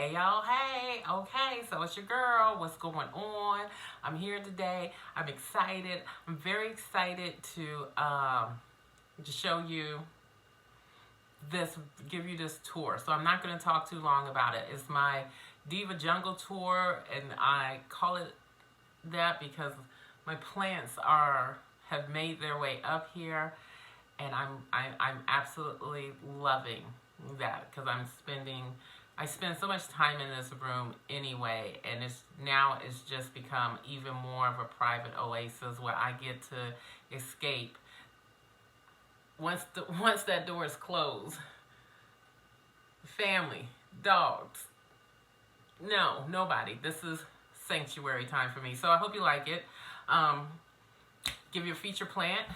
Hey y'all, hey, okay, so it's your girl. What's going on? I'm here today. I'm excited. I'm very excited to show you this, give you this tour. So I'm not going to talk too long about it. It's my Diva Jungle tour, and I call it that because my plants have made their way up here, and I'm absolutely loving that because I spend so much time in this room anyway, and it's just become even more of a private oasis where I get to escape once that door is closed. Family, dogs, no, nobody. This is sanctuary time for me. So I hope you like it. Give you a feature plant.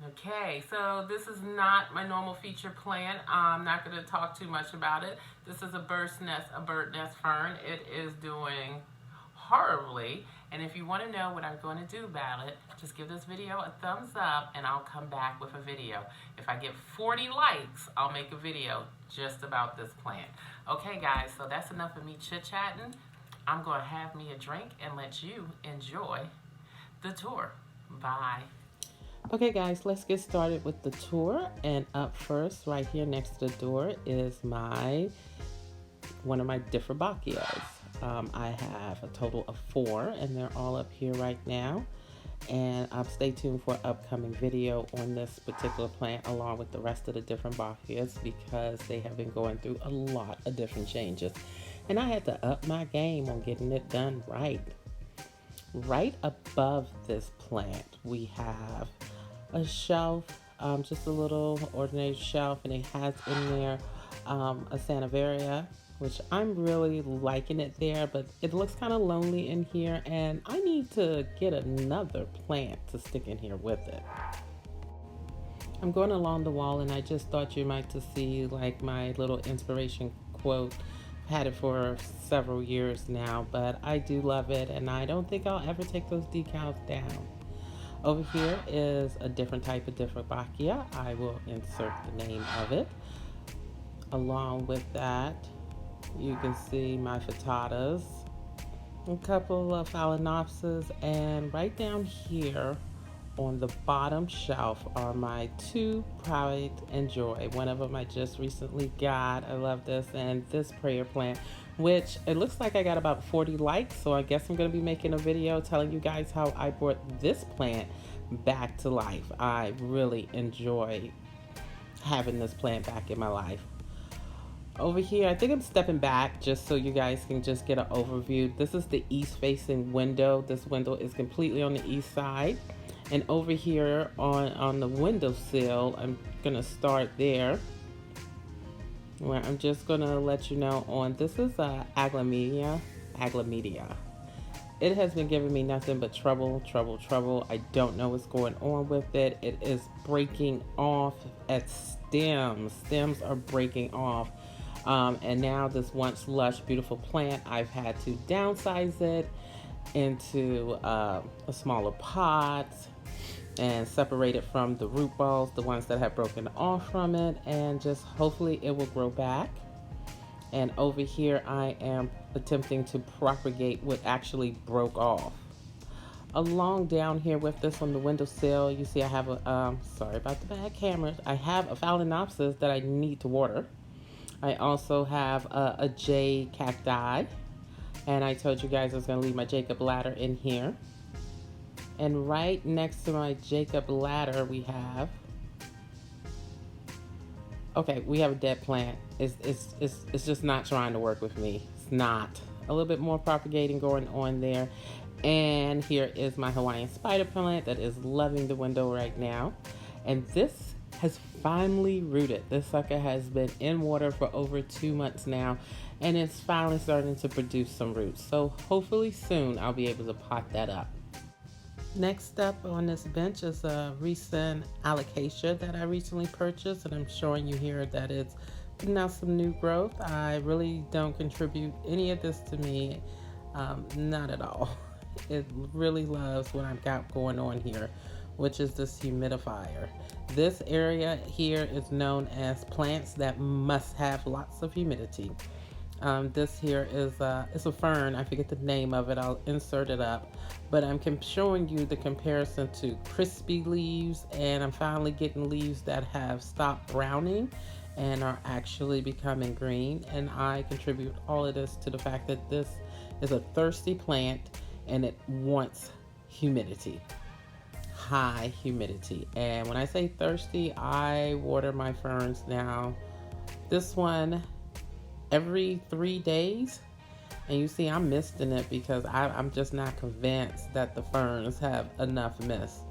Okay, so this is not my normal feature plant. I'm not going to talk too much about it. This is a bird nest fern. It is doing horribly, and if you want to know what I'm going to do about it, just give this video a thumbs up and I'll come back with a video. If I get 40 likes, I'll make a video just about this plant. Okay guys, so that's enough of me chit-chatting. I'm going to have me a drink and let you enjoy the tour. Bye. Okay guys, let's get started with the tour. And up first, right here next to the door, is one of my Dieffenbachias. I have a total of 4, and they're all up here right now. And stay tuned for an upcoming video on this particular plant along with the rest of the Dieffenbachias because they have been going through a lot of different changes. And I had to up my game on getting it done right. Right above this plant, we have a shelf, just a little ordinary shelf, and it has in there a Sansevieria, which I'm really liking it there, but it looks kind of lonely in here, and I need to get another plant to stick in here with it. I'm going along the wall, and I just thought you might to see like my little inspiration quote. I've had it for several years now, but I do love it, and I don't think I'll ever take those decals down. Over here is a different type of Dieffenbachia. I will insert the name of it. Along with that, you can see my frittatas, a couple of phalaenopsis, and right down here on the bottom shelf are my 2 Pride and Joy. One of them I just recently got. I love this, and this prayer plant, which it looks like I got about 40 likes, so I guess I'm going to be making a video telling you guys how I brought this plant back to life. I really enjoy having this plant back in my life. Over here, I think I'm stepping back just so you guys can just get an overview. This is the east facing window. This window is completely on the east side. And over here on the windowsill, I'm going to start there, where I'm just going to let you know on, this is Aglamedia. It has been giving me nothing but trouble. I don't know what's going on with it. It is breaking off at stems. Stems are breaking off. And now this once lush, beautiful plant, I've had to downsize it into a smaller pot and separate it from the root balls, the ones that have broken off from it, and just hopefully it will grow back. And over here I am attempting to propagate what actually broke off. Along down here with this on the windowsill, you see I have a, sorry about the bad cameras, I have a phalaenopsis that I need to water. I also have a jade cacti, and I told you guys I was going to leave my Jacob ladder in here. And right next to my Jacob ladder we have a dead plant. It's just not trying to work with me. It's not. A little bit more propagating going on there. And here is my Hawaiian spider plant that is loving the window right now. And this has finally rooted. This sucker has been in water for over 2 months now, and it's finally starting to produce some roots. So hopefully soon I'll be able to pot that up. Next up on this bench is a recent alocasia that I recently purchased, and I'm showing you here that it's putting out some new growth. I really don't contribute any of this to me, not at all. It really loves what I've got going on here which is this humidifier. This area here is known as plants that must have lots of humidity. This here is it's a fern. I forget the name of it. I'll insert it up. But I'm showing you the comparison to crispy leaves, and I'm finally getting leaves that have stopped browning and are actually becoming green. And I contribute all of this to the fact that this is a thirsty plant and it wants humidity, high humidity. And when I say thirsty, I water my ferns now. This one every 3 days, and you see I'm misting it because I'm just not convinced that the ferns have enough mist.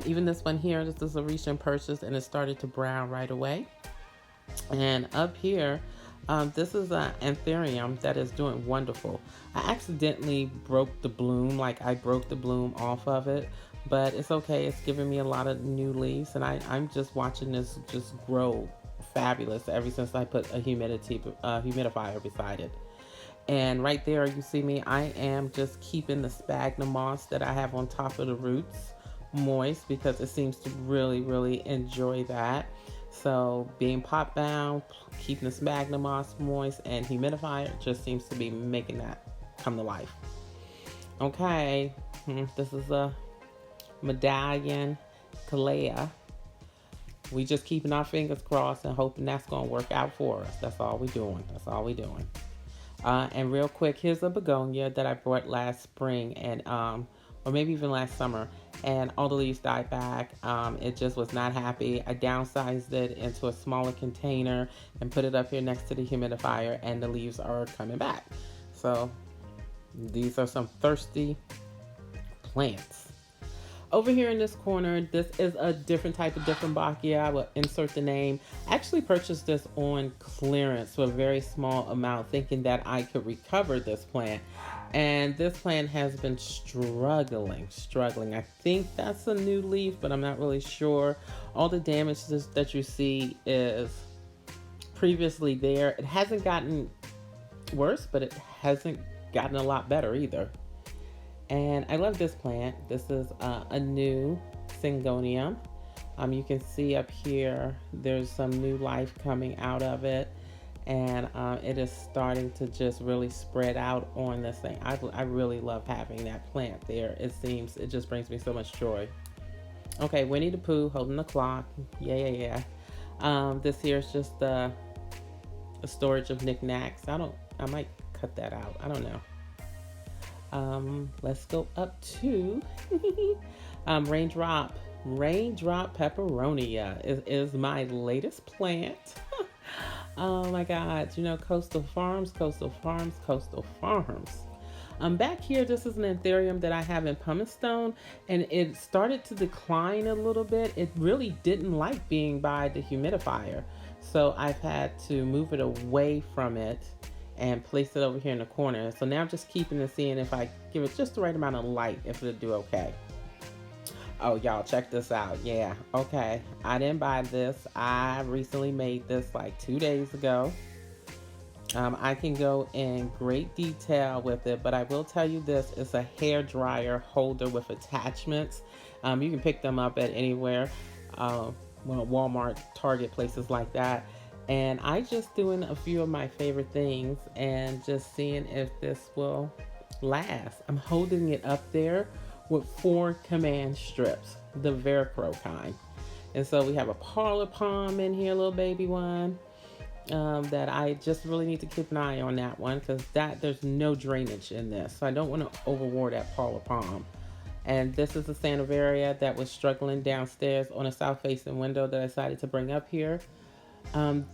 Even this one here, this is a recent purchase, and it started to brown right away. And up here, this is an anthurium that is doing wonderful. I accidentally broke the bloom, like I broke the bloom off of it, but it's okay. It's giving me a lot of new leaves, and I'm just watching this just grow fabulous ever since I put a humidifier beside it. And right there, you see me, I am just keeping the sphagnum moss that I have on top of the roots moist because it seems to really enjoy that. So being pot bound, keeping the sphagnum moss moist, and humidifier just seems to be making that come to life. Okay, this is a medallion Calea. We just keeping our fingers crossed and hoping that's going to work out for us. That's all we doing. And real quick, here's a begonia that I brought last spring and or maybe even last summer, and all the leaves died back. It just was not happy. I downsized it into a smaller container and put it up here next to the humidifier, and the leaves are coming back. So these are some thirsty plants. Over here in this corner, this is a different type of Dieffenbachia. I will insert the name. I actually purchased this on clearance for a very small amount, thinking that I could recover this plant. And this plant has been struggling. I think that's a new leaf, but I'm not really sure. All the damage that you see is previously there. It hasn't gotten worse, but it hasn't gotten a lot better either. And I love this plant. This is a new Syngonium. You can see up here, there's some new life coming out of it. And it is starting to just really spread out on this thing. I really love having that plant there. It just brings me so much joy. Okay, Winnie the Pooh holding the clock. Yeah. This here is just a storage of knickknacks. I might cut that out. I don't know. Let's go up to Raindrop Peperonia is my latest plant. Oh my God, Coastal Farms. Back here, this is an anthurium that I have in pumice stone, and it started to decline a little bit. It really didn't like being by the humidifier, so I've had to move it away from it and place it over here in the corner. So now I'm just keeping it, seeing if I give it just the right amount of light, if it'll do okay. Oh, y'all, check this out. Yeah, okay. I didn't buy this. I recently made this like 2 days ago. I can go in great detail with it, but I will tell you this. It's a hair dryer holder with attachments. You can pick them up at anywhere. Walmart, Target, places like that. And I just doing a few of my favorite things and just seeing if this will last. I'm holding it up there with 4 command strips, the Velcro kind. And so we have a parlor palm in here, little baby one, that I just really need to keep an eye on that one, because there's no drainage in this. So I don't want to overwater that parlor palm. And this is a Sansevieria that was struggling downstairs on a south facing window that I decided to bring up here.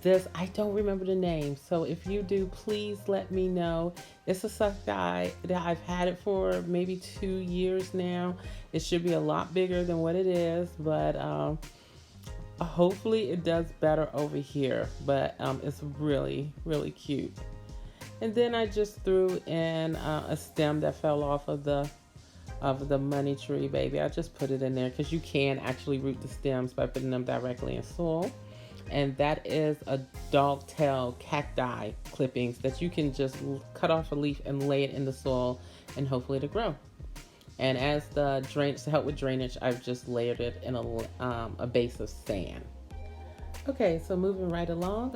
This, I don't remember the name, so if you do, please let me know. It's a succi that I've had it for maybe 2 years now. It should be a lot bigger than what it is, but hopefully it does better over here. But it's really cute. And then I just threw in a stem that fell off of the money tree, baby. I just put it in there because you can actually root the stems by putting them directly in soil. And that is a dogtail cacti clippings that you can just cut off a leaf and lay it in the soil, and hopefully it'll grow. And as the drainage, to help with drainage, I've just layered it in a base of sand. Okay, so moving right along,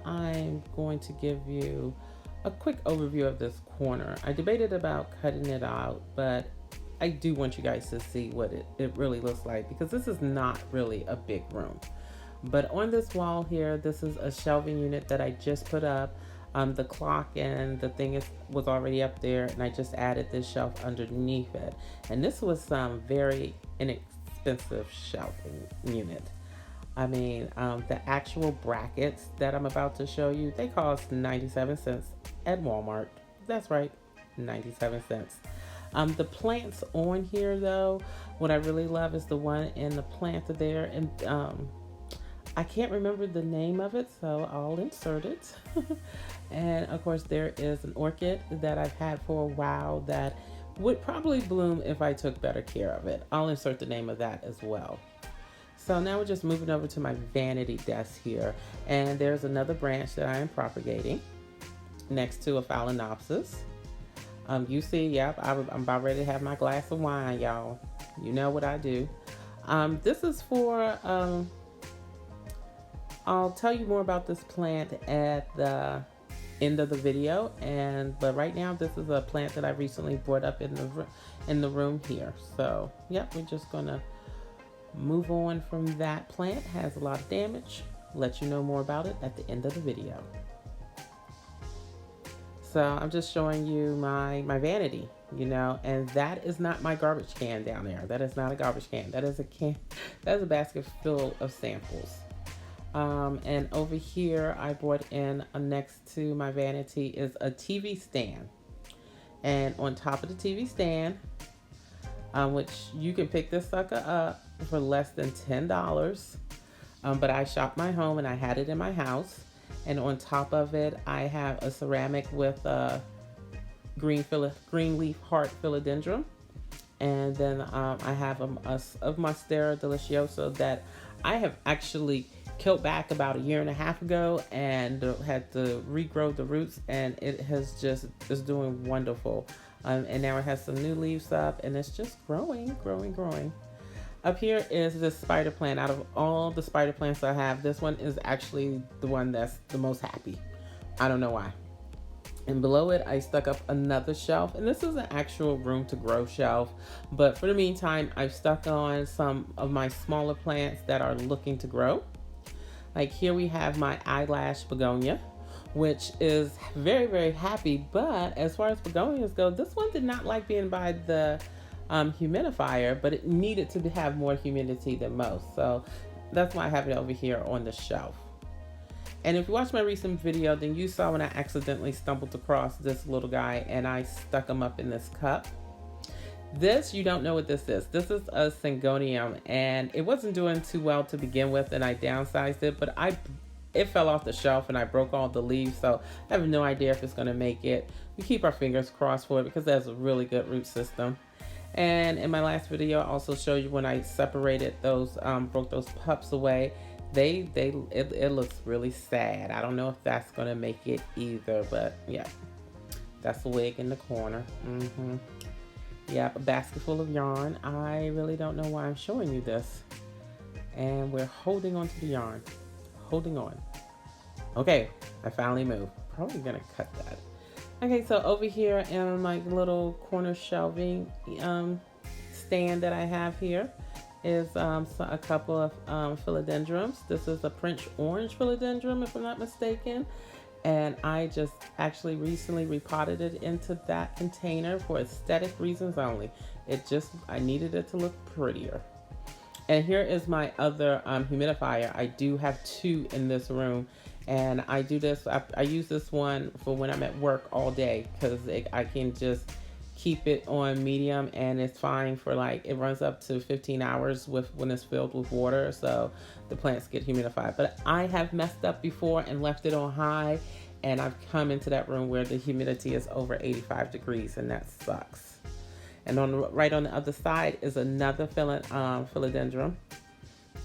I'm going to give you a quick overview of this corner. I debated about cutting it out, but I do want you guys to see what it really looks like, because this is not really a big room. But on this wall here, this is a shelving unit that I just put up. The clock and the thing was already up there, and I just added this shelf underneath it. And this was some very inexpensive shelving unit. I mean, the actual brackets that I'm about to show you, they cost 97 cents at Walmart. That's right, 97 cents. The plants on here, though, what I really love is the one in the planter there. And I can't remember the name of it, so I'll insert it. And of course, there is an orchid that I've had for a while that would probably bloom if I took better care of it. I'll insert the name of that as well. So now we're just moving over to my vanity desk here. And there's another branch that I am propagating next to a Phalaenopsis. You see, yep, I'm about ready to have my glass of wine, y'all. You know what I do. This is for, I'll tell you more about this plant at the end of the video, but right now this is a plant that I recently brought up in the room here. So, yep, we're just gonna move on from that plant. Has a lot of damage. Let you know more about it at the end of the video. So I'm just showing you my vanity, you know, and that is not my garbage can down there. That is not a garbage can. That is a basket full of samples. And over here, I brought in next to my vanity is a TV stand. And on top of the TV stand, which you can pick this sucker up for less than $10. But I shopped my home and I had it in my house. And on top of it, I have a ceramic with a green leaf heart philodendron. And then I have a Monstera deliciosa that I have actually killed back about 1.5 years ago and had to regrow the roots, and it has is doing wonderful. And now it has some new leaves up, and it's just growing. Up here is this spider plant. Out of all the spider plants I have, this one is actually the one that's the most happy. I don't know why. And below it, I stuck up another shelf, and this is an actual room to grow shelf. But for the meantime, I've stuck on some of my smaller plants that are looking to grow. Like here we have my eyelash begonia, which is very, very happy. But as far as begonias go, this one did not like being by the humidifier, but it needed to have more humidity than most. So that's why I have it over here on the shelf. And if you watched my recent video, then you saw when I accidentally stumbled across this little guy and I stuck him up in this cup. This, you don't know what this is. This is a Syngonium, and it wasn't doing too well to begin with, and I downsized it, but it fell off the shelf and I broke all the leaves, so I have no idea if it's going to make it. We keep our fingers crossed for it because it has a really good root system. And in my last video, I also showed you when I separated those, broke those pups away. It looks really sad. I don't know if that's going to make it either, but yeah, that's the wig in the corner. Yep, a basket full of yarn. I really don't know why I'm showing you this. And we're holding on to the yarn. Holding on. Okay, I finally moved. Probably gonna cut that. Okay, so over here in my little corner shelving stand that I have here is a couple of philodendrons. This is a French orange philodendron, if I'm not mistaken. And I just actually recently repotted it into that container for aesthetic reasons only. I needed it to look prettier. And here is my other humidifier. I do have 2 in this room. And I do this, I use this one for when I'm at work all day, because I can just keep it on medium and it's fine for it runs up to 15 hours when it's filled with water, so the plants get humidified. But I have messed up before and left it on high, and I've come into that room where the humidity is over 85 degrees, and that sucks. And right on the other side is another philodendron.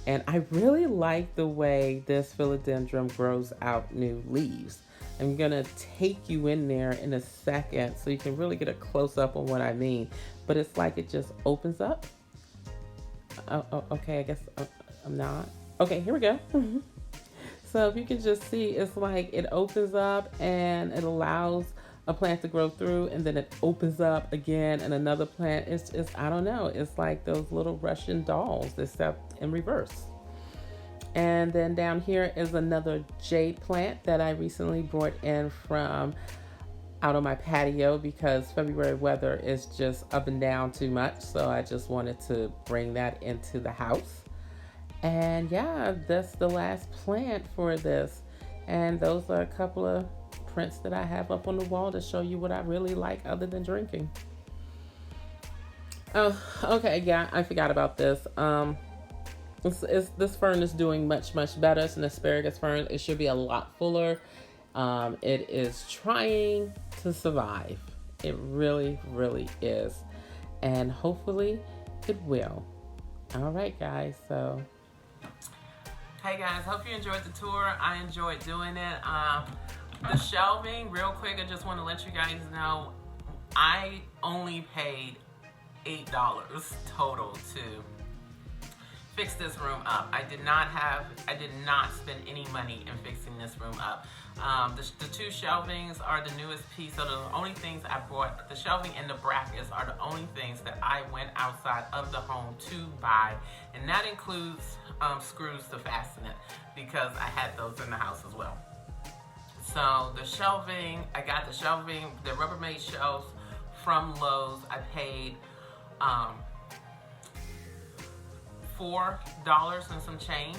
And I really like the way this philodendron grows out new leaves. I'm gonna take you in there in a second so you can really get a close-up on what I mean. But it's like it just opens up. Oh, okay, I guess I'm not. Okay, here we go. So if you can just see, it's like it opens up and it allows a plant to grow through, and then it opens up again and another plant. It's I don't know, it's like those little Russian dolls except in reverse. And then down here is another jade plant that I recently brought in from out on my patio because February weather is just up and down too much, so I just wanted to bring that into the house. And yeah, that's the last plant for this. And those are a couple of prints that I have up on the wall to show you what I really like other than drinking. Oh, okay, yeah, I forgot about this. This fern is doing much better. It's an asparagus fern. It should be a lot fuller. It is trying to survive. It really is. And hopefully it will. All right, guys, so. Hey guys, hope you enjoyed the tour. I enjoyed doing it. The shelving, real quick, I just want to let you guys know, I only paid $8 total to fix this room up. I did not spend any money in fixing this room up. The two shelvings are the newest piece, so the only things I bought, the shelving and the brackets are the only things that I went outside of the home to buy, and that includes screws to fasten it, because I had those in the house as well. So the shelving, I got the shelving, the Rubbermaid shelves from Lowe's. I paid $4 and some change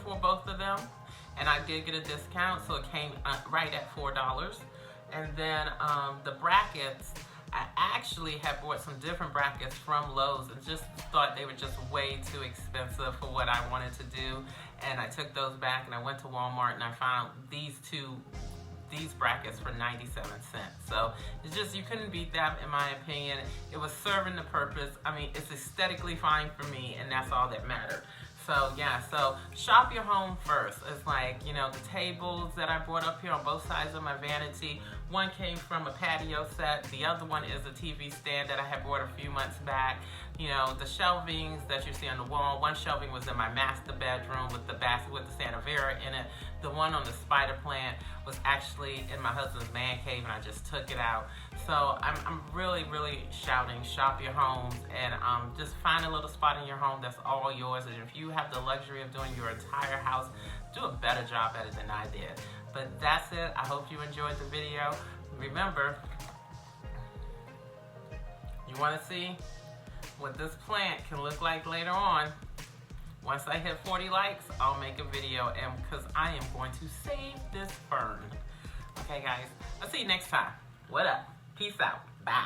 for both of them, and I did get a discount, so it came right at $4. And then the brackets, I actually had bought some different brackets from Lowe's and just thought they were just way too expensive for what I wanted to do, and I took those back and I went to Walmart and I found these brackets for 97 cents. So it's just, you couldn't beat that in my opinion. It was serving the purpose. I mean, it's aesthetically fine for me, and that's all that mattered. So yeah, so shop your home first. It's like, you know, the tables that I brought up here on both sides of my vanity, one came from a patio set, the other one is a TV stand that I had bought a few months back. You know, the shelvings that you see on the wall, one shelving was in my master bedroom with the basket with the Sansevieria in it. The one on the spider plant was actually in my husband's man cave, and I just took it out. So I'm really shouting, shop your homes, and just find a little spot in your home that's all yours. And if you have the luxury of doing your entire house, do a better job at it than I did. But that's it. I hope you enjoyed the video. Remember, you want to see what this plant can look like later on. Once I hit 40 likes, I'll make a video, and because I am going to save this fern. Okay, guys, I'll see you next time. What up? Peace out. Bye.